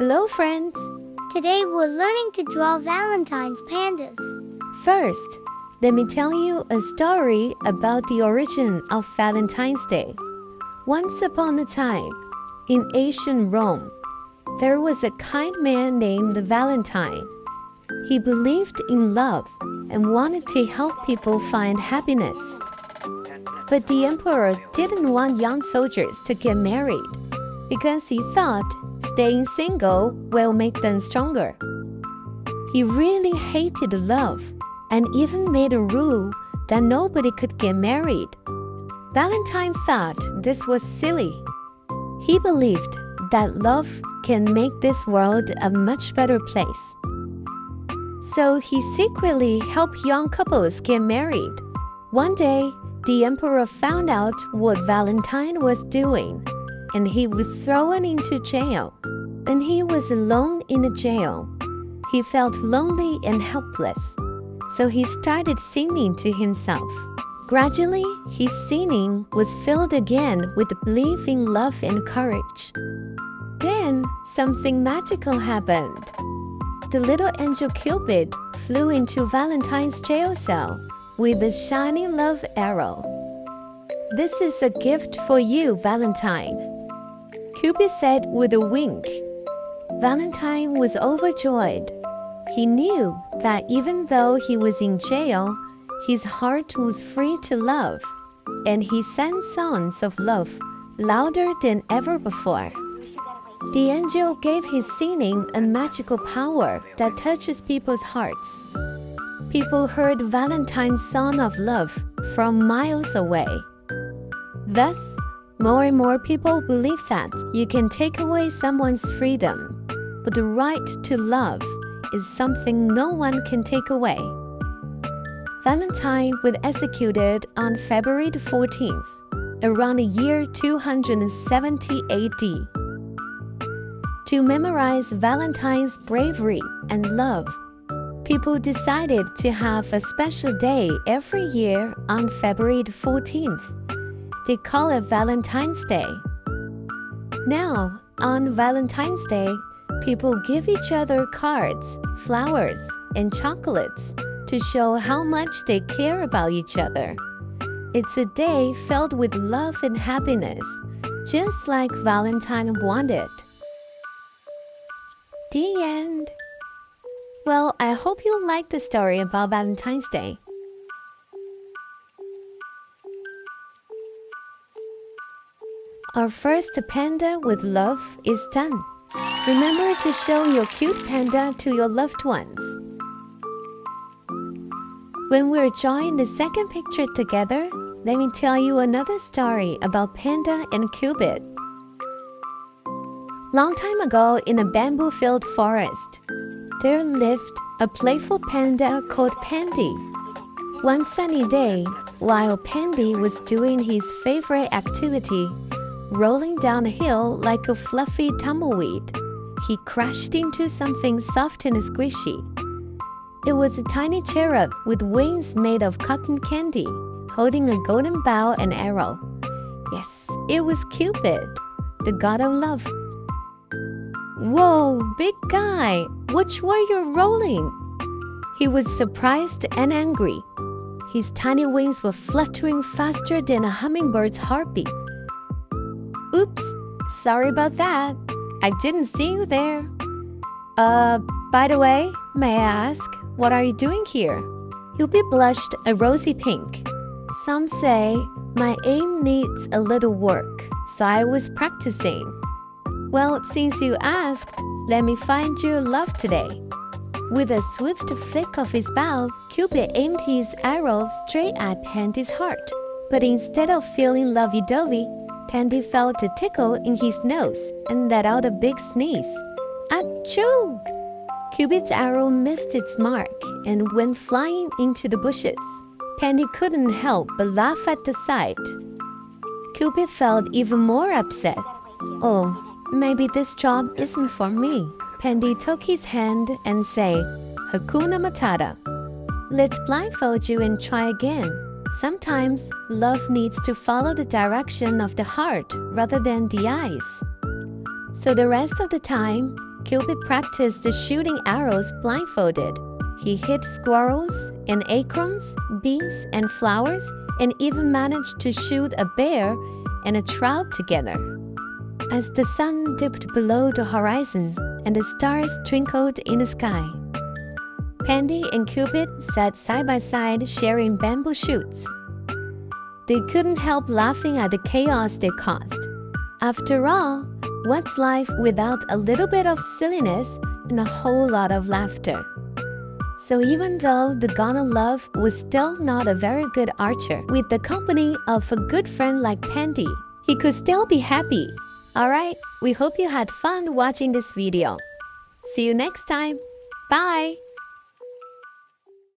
Hello friends! Today we're learning to draw Valentine's pandas. First, let me tell you a story about the origin of Valentine's Day. Once upon a time, in ancient Rome, there was a kind man named Valentine. He believed in love and wanted to help people find happiness. But the emperor didn't want young soldiers to get married because he thought staying single will make them stronger. He really hated love and even made a rule that nobody could get married. Valentine thought this was silly. He believed that love can make this world a much better place. So he secretly helped young couples get married. One day, the emperor found out what Valentine was doing, and he was thrown into jail. And he was alone in the jail. He felt lonely and helpless, so he started singing to himself. Gradually, his singing was filled again with belief in love and courage. Then, something magical happened. The little angel Cupid flew into Valentine's jail cell with a shining love arrow. "This is a gift for you, Valentine," Cupid said with a wink. Valentine was overjoyed. He knew that even though he was in jail, his heart was free to love, and he sang songs of love louder than ever before. The angel gave his singing a magical power that touches people's hearts. People heard Valentine's song of love from miles away. Thus, more and more people believe that you can take away someone's freedom, but the right to love is something no one can take away. Valentine was executed on February 14th, around the year 270 AD. To memorize Valentine's bravery and love, people decided to have a special day every year on February 14th. They call it Valentine's Day. Now, on Valentine's Day, people give each other cards, flowers, and chocolates to show how much they care about each other. It's a day filled with love and happiness, just like Valentine wanted. The end. Well, I hope you liked the story about Valentine's Day. Our first panda with love is done. Remember to show your cute panda to your loved ones. When we're drawing the second picture together, let me tell you another story about Panda and Cupid. Long time ago in a bamboo-filled forest, there lived a playful panda called Pandy. One sunny day, while Pandy was doing his favorite activity, rolling down a hill like a fluffy tumbleweed, he crashed into something soft and squishy. It was a tiny cherub with wings made of cotton candy, holding a golden bow and arrow. Yes, it was Cupid, the god of love. "Whoa, big guy, which way you're rolling?" He was surprised and angry. His tiny wings were fluttering faster than a hummingbird's heartbeat. "Oops, sorry about that. I didn't see you there. By the way, may I ask, what are you doing here?" Cupid blushed a rosy pink. "Some say my aim needs a little work, so I was practicing." "Well, since you asked, let me find your love today." With a swift flick of his bow, Cupid aimed his arrow straight at Pandy's heart. But instead of feeling lovey-dovey, Pandy felt a tickle in his nose and let out a big sneeze. Achoo! Cupid's arrow missed its mark and went flying into the bushes. Pandy couldn't help but laugh at the sight. Cupid felt even more upset. "Oh, maybe this job isn't for me." Pandy took his hand and said, "Hakuna Matata. Let's blindfold you and try again. Sometimes love needs to follow the direction of the heart rather than the eyes." So the rest of the time, Cupid practiced shooting arrows blindfolded. He hit squirrels and acorns, bees and flowers, and even managed to shoot a bear and a trout together. As the sun dipped below the horizon and the stars twinkled in the sky, Panda and Cupid sat side by side sharing bamboo shoots. They couldn't help laughing at the chaos they caused. After all, what's life without a little bit of silliness and a whole lot of laughter? So even though the god of love was still not a very good archer, with the company of a good friend like Panda, he could still be happy. Alright, we hope you had fun watching this video. See you next time. Bye!